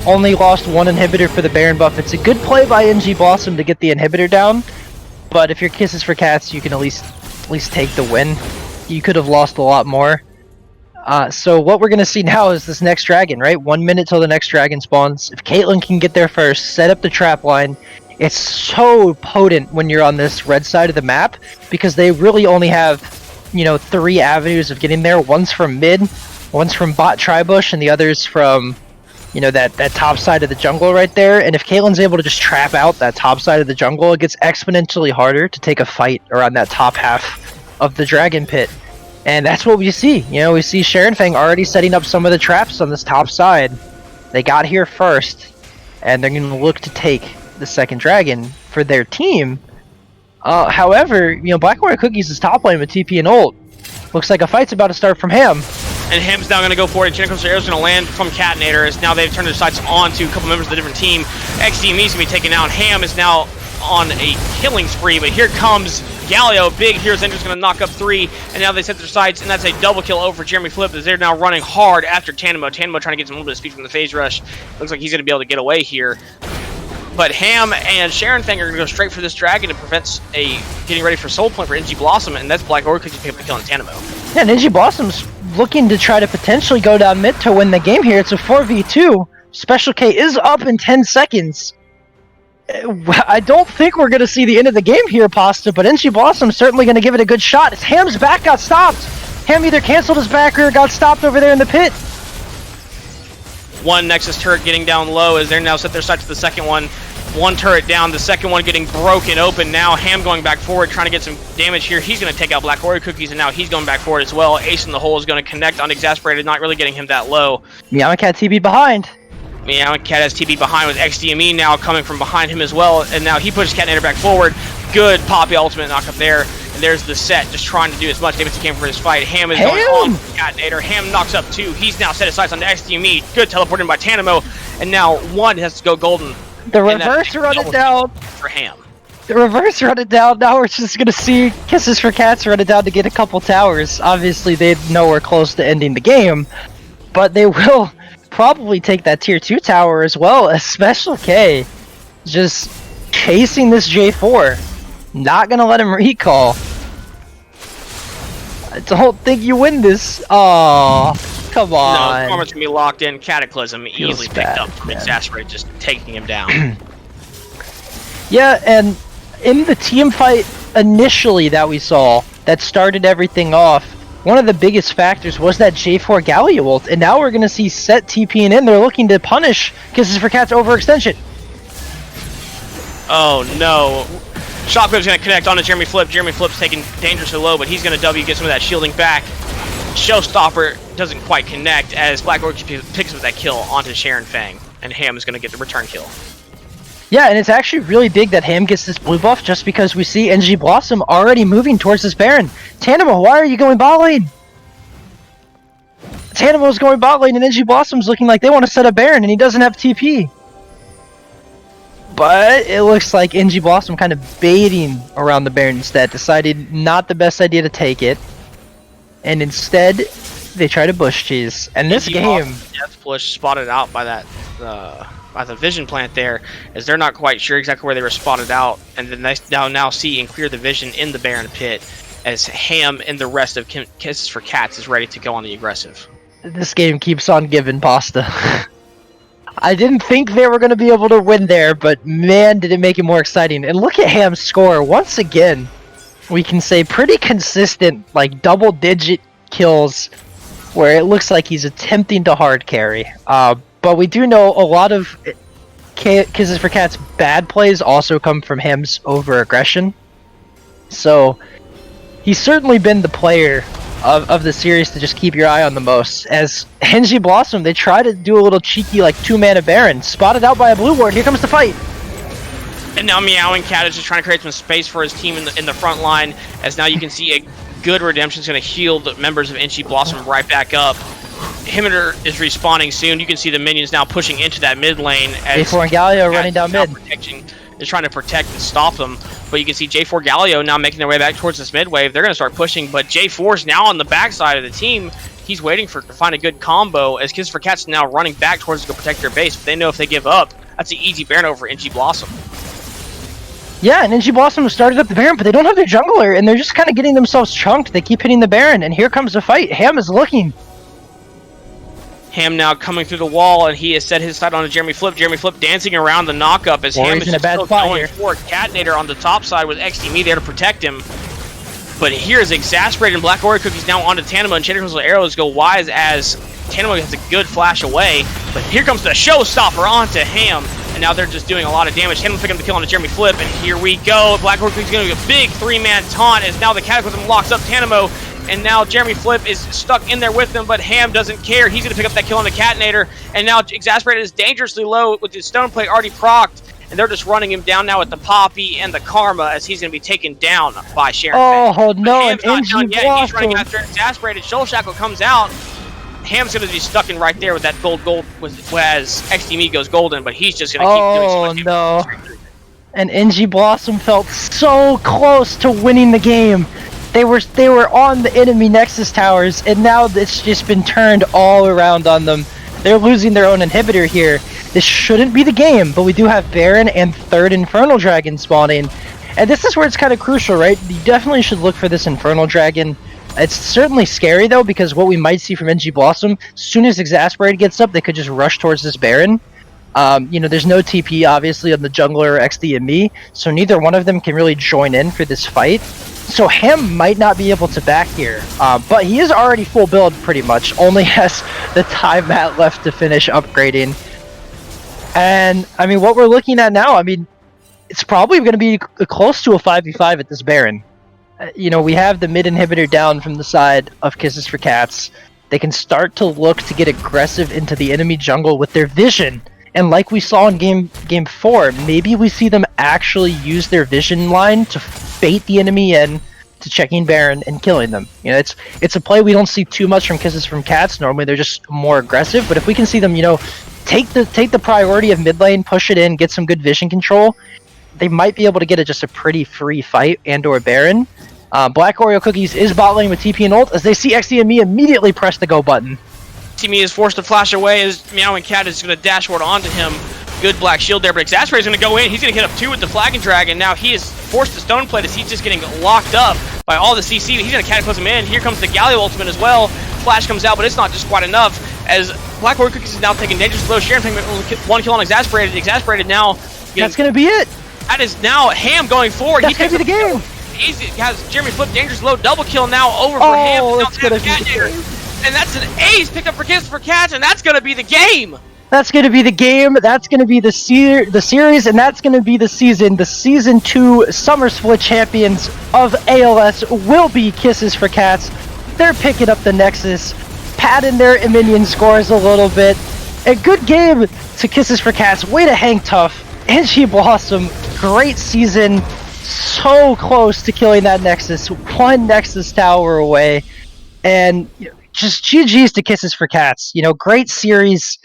only lost 1 inhibitor for the Baron buff. It's a good play by NG Blossom to get the inhibitor down, but if you're Kisses for Cats, you can at least take the win. You could have lost a lot more. So what we're going to see now is this next dragon, right? 1 minute till the next dragon spawns. If Caitlyn can get there first, set up the trap line. It's so potent when you're on this red side of the map, because they really only have, 3 avenues of getting there. One's from mid, one's from bot Tribush, and the other's from, that top side of the jungle right there. And if Caitlyn's able to just trap out that top side of the jungle, it gets exponentially harder to take a fight around that top half of the dragon pit. And that's what we see. We see Sharon Fang already setting up some of the traps on this top side. They got here first, and they're going to look to take the second dragon for their team. However, Black Warrior Cookies is top lane with TP and ult. Looks like a fight's about to start from Ham. And Ham's now going to go for it. Geneco's Arrow's going to land from Catinator, as now they've turned their sights on to a couple members of the different team. XDME's going to be taken out. Ham is now on a killing spree, but here comes Galio. Big Hero's Entrance going to knock up 3, and now they set their sights, and that's a double kill over for Jeremy Flip, as they're now running hard after Tanamo. Tanamo trying to get some little bit of speed from the phase rush. Looks like he's going to be able to get away here. But Ham and Sharon Fang are going to go straight for this dragon to prevent getting ready for Soul Point for NG Blossom, and that's Black Orchid pick up the kill on Tanamo. Yeah, and NG Blossom's looking to try to potentially go down mid to win the game here. It's a 4v2. Special K is up in 10 seconds. I don't think we're going to see the end of the game here, Pasta, but NG Blossom's certainly going to give it a good shot. As Ham's back got stopped. Ham either canceled his back or got stopped over there in the pit. One Nexus turret getting down low, as they're now set their sights to the second one. One turret down, the second one getting broken open. Now Ham going back forward, trying to get some damage here. He's going to take out Black Warrior Cookies, and now he's going back forward as well. Ace in the hole is going to connect on Exasperated, not really getting him that low. Meowing Cat TB behind. Meowing Cat has TB behind, with XDME now coming from behind him as well, and now he pushes Catinator back forward. Good Poppy ultimate knock up there, and there's the set, just trying to do as much damage as he can for his fight. Ham is going on with the Detonator. Ham knocks up 2. He's now set his sights on the XDME. Good teleporting by Tanamo, and now 1 has to go golden. The reverse run it down for Ham. The reverse run it down. Now we're just gonna see Kisses for Cats run it down to get a couple towers. Obviously, they know we're close to ending the game, but they will probably take that tier 2 tower as well. A Special K just chasing this J4. Not gonna let him recall. I don't think you win this. Oh, come on. No, Karma's gonna be locked in. Cataclysm easily picked up from Exasperate, just taking him down. Yeah, and in the team fight initially that we saw, that started everything off, one of the biggest factors was that J4 Galio ult, and now we're gonna see Set TPing in. They're looking to punish Kisses for Cats overextension. Oh no. Shockwave's gonna connect onto Jeremy Flip. Jeremy Flip's taking dangerously low, but he's gonna W, get some of that shielding back. Showstopper doesn't quite connect as Black Orchid picks up that kill onto Sharon Fang, and Ham is gonna get the return kill. Yeah, and it's actually really big that Ham gets this blue buff just because we see NG Blossom already moving towards this Baron. Tanamo, why are you going bot lane? Tanamo's going bot lane and NG Blossom's looking like they want to set a Baron and he doesn't have TP. But it looks like NG Blossom kind of baiting around the Baron instead, decided not the best idea to take it. And instead, they try to bush cheese. And this game... Death push spotted out by that... by the vision plant there, as they're not quite sure exactly where they were spotted out, and then they now see and clear the vision in the Baron pit as Ham and the rest of Kisses for Cats is ready to go on the aggressive. This game keeps on giving pasta. I didn't think they were going to be able to win there, but man, did it make it more exciting. And look at Ham's score. Once again, we can say pretty consistent, like double-digit kills, where it looks like he's attempting to hard carry. But we do know a lot of Kisses for Cats' bad plays also come from Ham's over-aggression. So, he's certainly been the player of the series to just keep your eye on the most. As NG Blossom, they try to do a little cheeky, like, 2-mana Baron. Spotted out by a blue ward, here comes the fight! And now Meowing Cat is just trying to create some space for his team in the front line, as now you can see a good redemption is going to heal the members of NG Blossom right back up. Himitor is respawning soon. You can see the minions now pushing into that mid lane as J4 and Galio running down mid. They're trying to protect and stop them, but you can see J4 Galio now making their way back towards this mid wave. They're going to start pushing, but J4's now on the backside of the team. He's waiting to find a good combo as Kisses for Cats now running back towards to go protect their base, but they know if they give up, that's an easy Baron over NG Blossom. Yeah, and NG Blossom started up the Baron, but they don't have their jungler, and they're just kind of getting themselves chunked. They keep hitting the Baron, and here comes the fight. Ham is looking. Ham now coming through the wall, and he has set his sight on Jeremy Flip. Jeremy Flip dancing around the knockup as Ham is in a bad still spot going here. for Catnator on the top side with XDME there to protect him. But here is Exasperated, and Black Oreo Cookies now onto Tanamo, and Chandra's arrows go wise as Tanamo has a good flash away. But here comes the showstopper onto Ham, and now they're just doing a lot of damage. Tanamo picking up the kill onto Jeremy Flip, and here we go. Black Oreo Cookies going to do a big 3-man taunt as now the Cataclysm locks up Tanamo. And now Jeremy Flip is stuck in there with them, but Ham doesn't care. He's going to pick up that kill on the Catnator. And now Exasperated is dangerously low with his Stone Plate already procced. And they're just running him down now with the Poppy and the Karma as he's going to be taken down by Sharon. Oh, no, Ham's not done yet. He's running after Exasperated. Soul Shackle comes out. Ham's going to be stuck in right there with that gold as XDME goes golden, but he's just going to keep doing so much damage. No. And NG Blossom felt so close to winning the game. They were on the enemy Nexus towers, and now it's just been turned all around on them. They're losing their own inhibitor here. This shouldn't be the game, but we do have Baron and third Infernal Dragon spawning. And this is where it's kind of crucial, right? You definitely should look for this Infernal Dragon. It's certainly scary, though, because what we might see from NG Blossom, as soon as Exasperated gets up, they could just rush towards this Baron. You know, there's no TP, obviously, on the jungler XD and me, so neither one of them can really join in for this fight. So Ham might not be able to back here, but he is already full build pretty much, only has the time mat left to finish upgrading. And, I mean, what we're looking at now, I mean, it's probably going to be close to a 5v5 at this Baron. You know, we have the mid inhibitor down from the side of Kisses for Cats. They can start to look to get aggressive into the enemy jungle with their vision. And like we saw in game 4, maybe we see them actually use their vision line to bait the enemy in, to checking Baron and killing them. You know, it's a play we don't see too much from Kisses from Cats. Normally they're just more aggressive, but if we can see them, you know, take the priority of mid lane, push it in, get some good vision control, they might be able to get just a pretty free fight and or Baron. Black Oreo Cookies is bot lane with TP and ult as they see XDME immediately press the go button. XDME is forced to flash away as Meowing Cat is going to dashboard onto him. Good black shield there, but Exasperate is going to go in. He's going to hit up 2 with the Flagon Dragon. Now he is forced to stone plate as he's just getting locked up by all the CC. He's going to Cataclysm in. Here comes the Galio ultimate as well. Flash comes out, but it's not just quite enough as Black Oreo Cookies is now taking dangerous blows. Sharon taking 1 kill on Exasperated. Exasperated now. That's going to be it. That is now Ham going forward. That's going to be the game. He has Jeremy Flip dangerous low double kill now over for Ham. That's going to be the game. And that's an ace picked up for Kisses for Cats, and that's going to be the game. That's going to be the game. That's going to be the series, and that's going to be the season. The Season 2 Summer Split champions of ALS will be Kisses for Cats. They're picking up the Nexus, padding their minion scores a little bit. A good game to Kisses for Cats. Way to hang tough. NG Blossom, great season. So close to killing that Nexus. 1 Nexus tower away. And just GG's to Kisses for Cats. You know, great series.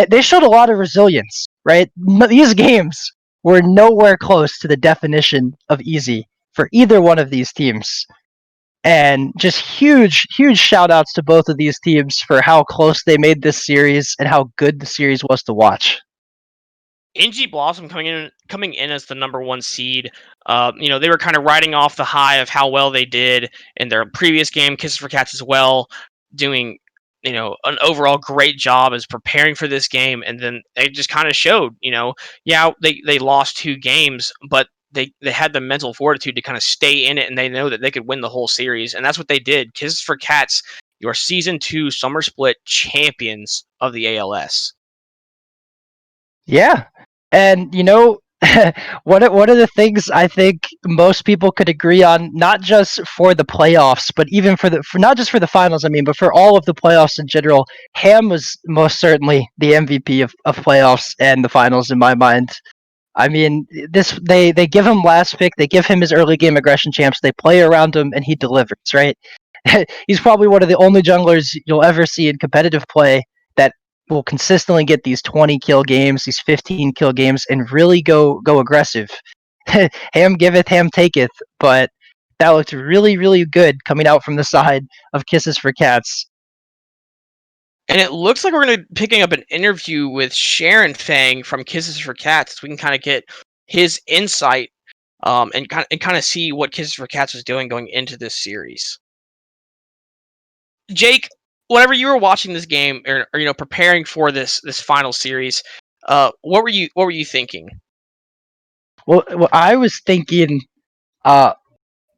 They showed a lot of resilience, right? These games were nowhere close to the definition of easy for either one of these teams. And just huge shout outs to both of these teams for how close they made this series and how good the series was to watch. NG Blossom coming in as the #1 seed. You know, they were kind of riding off the high of how well they did in their previous game, Kisses for Cats as well, doing, you know, an overall great job as preparing for this game, and then they just kind of showed, you know, yeah, they lost 2 games, but they had the mental fortitude to kind of stay in it, and they know that they could win the whole series, and that's what they did. Kisses for Cats, your Season 2 Summer Split champions of the ALS. Yeah, and you know, one of the things I think most people could agree on, not just for the playoffs, but even for not just for the finals, I mean, but for all of the playoffs in general, Ham was most certainly the MVP of playoffs and the finals in my mind. I mean, they give him last pick, they give him his early game aggression champs, they play around him, and he delivers, right? He's probably one of the only junglers you'll ever see in competitive play that will consistently get these 20 kill games, these 15 kill games, and really go aggressive. Ham giveth, Ham taketh, but that looked really good coming out from the side of Kisses for Cats. And it looks like we're going to be picking up an interview with Sharon Fang from Kisses for Cats, so we can kind of get his insight and kind of see what Kisses for Cats was doing going into this series. Jake, whenever you were watching this game or you know, preparing for this final series, what were you thinking? Well, I was thinking a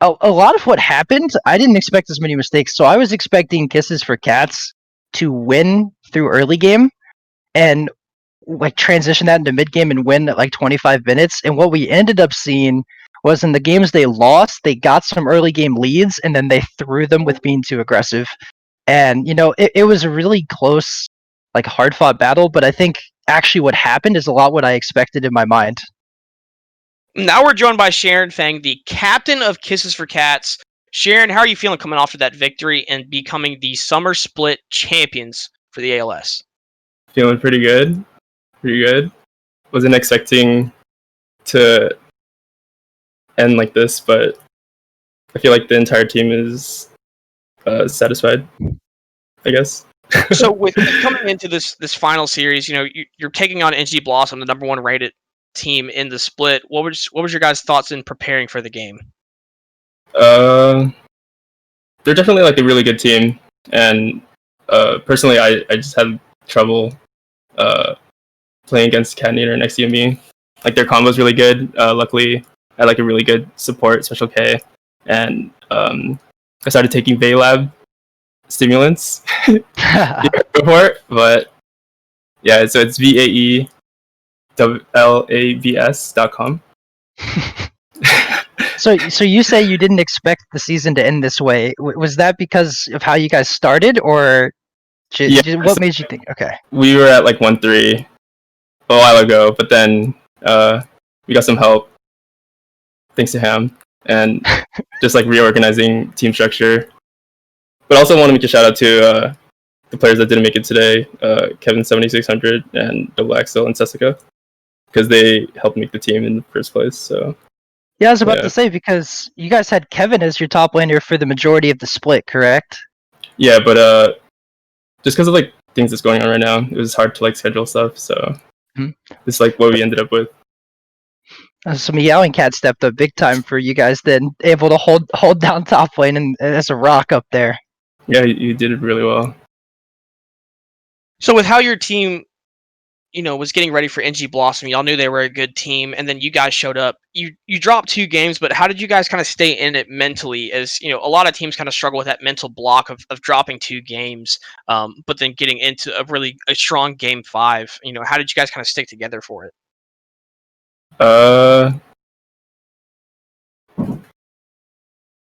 lot of what happened, I didn't expect as many mistakes. So I was expecting Kisses for Cats to win through early game and like transition that into mid game and win at like 25 minutes. And what we ended up seeing was in the games they lost, they got some early game leads and then they threw them with being too aggressive. And, you know, it was a really close, like hard fought battle, but I think actually what happened is a lot what I expected in my mind. Now we're joined by Sharon Fang, the captain of Kisses for Cats. Sharon, how are you feeling coming off of that victory and becoming the Summer Split champions for the ALS? Feeling pretty good. Wasn't expecting to end like this, but I feel like the entire team is satisfied, I guess. So with coming into this final series, you know, you're taking on NG Blossom, the #1 rated team in the split. What was your guys' thoughts in preparing for the game? They're definitely like a really good team, and personally, I just had trouble playing against Catnir and XDME. Like their combo's really good. Luckily, I had like a really good support, Special K, and I started taking Vaylab stimulants before, but yeah, so it's VAELABS.com. So you say you didn't expect the season to end this way. Was that because of how you guys started, or what made you think? Okay, we were at like 1-3 a while ago, but then we got some help thanks to Ham. and just like reorganizing team structure. But I also want to make a shout out to the players that didn't make it today, Kevin 7600 and Double Axel and Sessica, because they helped make the team in the first place. So Yeah, I was about to say, because you guys had Kevin as your top laner for the majority of the split, correct? Yeah, but just because of like things that's going on right now, it was hard to like schedule stuff. So this is like what we ended up with. So Meowing Cat stepped up big time for you guys, then able to hold down top lane and as a rock up there. Yeah, you did it really well. So with how your team, was getting ready for NG Blossom, y'all knew they were a good team, and then you guys showed up. You dropped 2 games, but how did you guys kind of stay in it mentally? As a lot of teams kind of struggle with that mental block of dropping 2 games, but then getting into a strong game 5. How did you guys kind of stick together for it? Can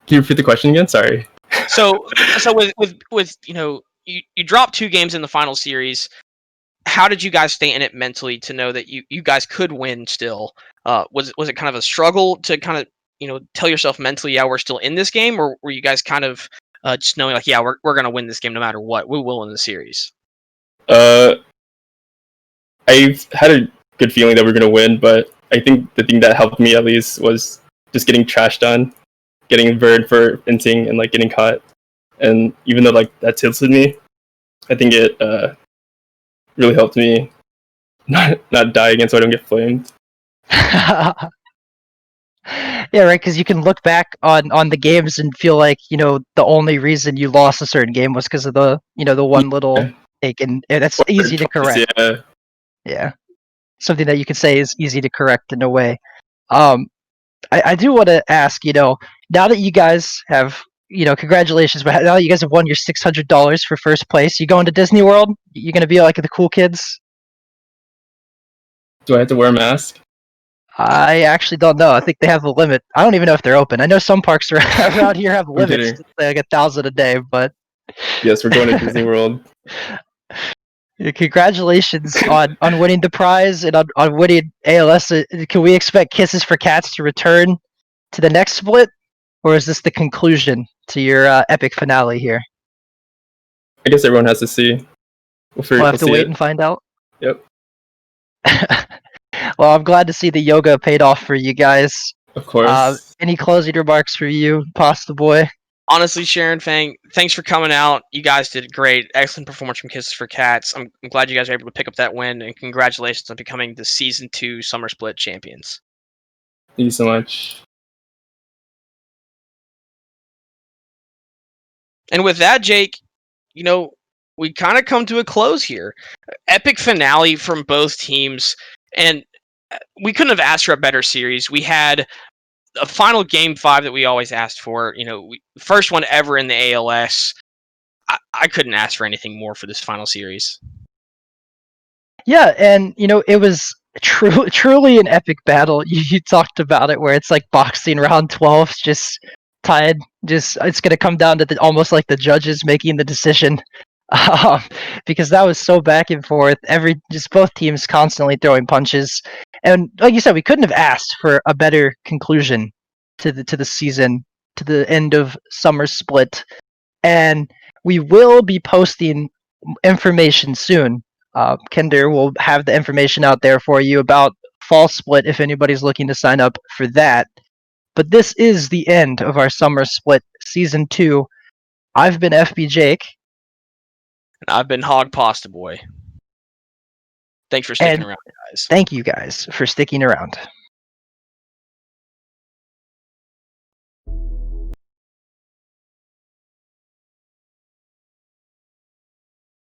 you repeat the question again? Sorry. So with you dropped 2 games in the final series. How did you guys stay in it mentally to know that you guys could win still? Was it kind of a struggle to kind of tell yourself mentally, yeah, we're still in this game, or were you guys kind of just knowing like, yeah, we're gonna win this game no matter what, we will win the series? I had a good feeling that we were gonna win, but I think the thing that helped me at least was just getting trash done, getting burned for inting and like getting caught. And even though like that tilted me, I think it really helped me not die again so I don't get flamed. Yeah, right, because you can look back on the games and feel like, the only reason you lost a certain game was because of the one little take, and that's easy to correct. Yeah. Something that you could say is easy to correct in a way. I do want to ask, now that you guys have, congratulations, but now that you guys have won your $600 for first place, you going to Disney World? You going to be like the cool kids? Do I have to wear a mask? I actually don't know. I think they have a limit. I don't even know if they're open. I know some parks around here have limits, like 1,000 a day, but... Yes, we're going to Disney World. Congratulations on winning the prize and on winning ALS. Can we expect Kisses for Cats to return to the next split? Or is this the conclusion to your epic finale here? I guess everyone has to see. We'll have to wait and find out? Yep. Well, I'm glad to see the yoga paid off for you guys. Of course. Any closing remarks for you, Pasta Boy? Honestly, Sharon, thanks for coming out. You guys did great. Excellent performance from Kisses for Cats. I'm glad you guys were able to pick up that win, and congratulations on becoming the Season 2 Summer Split champions. Thank you so much. And with that, Jake, we kind of come to a close here. Epic finale from both teams, and we couldn't have asked for a better series. We had a final game 5 that we always asked for. First one ever in the ALS. I couldn't ask for anything more for this final series. Yeah, and it was truly an epic battle. You talked about it, where it's like boxing round 12, just tied. It's gonna come down to almost like the judges making the decision, because that was so back and forth. Both teams constantly throwing punches, and like you said, we couldn't have asked for a better conclusion to the season, to the end of summer split. And we will be posting information soon. Kinder will have the information out there for you about fall split if anybody's looking to sign up for that. But this is the end of our summer split season 2. I've been FB Jake. And I've been Hog Pasta Boy. Thanks for sticking around, guys. Thank you guys for sticking around.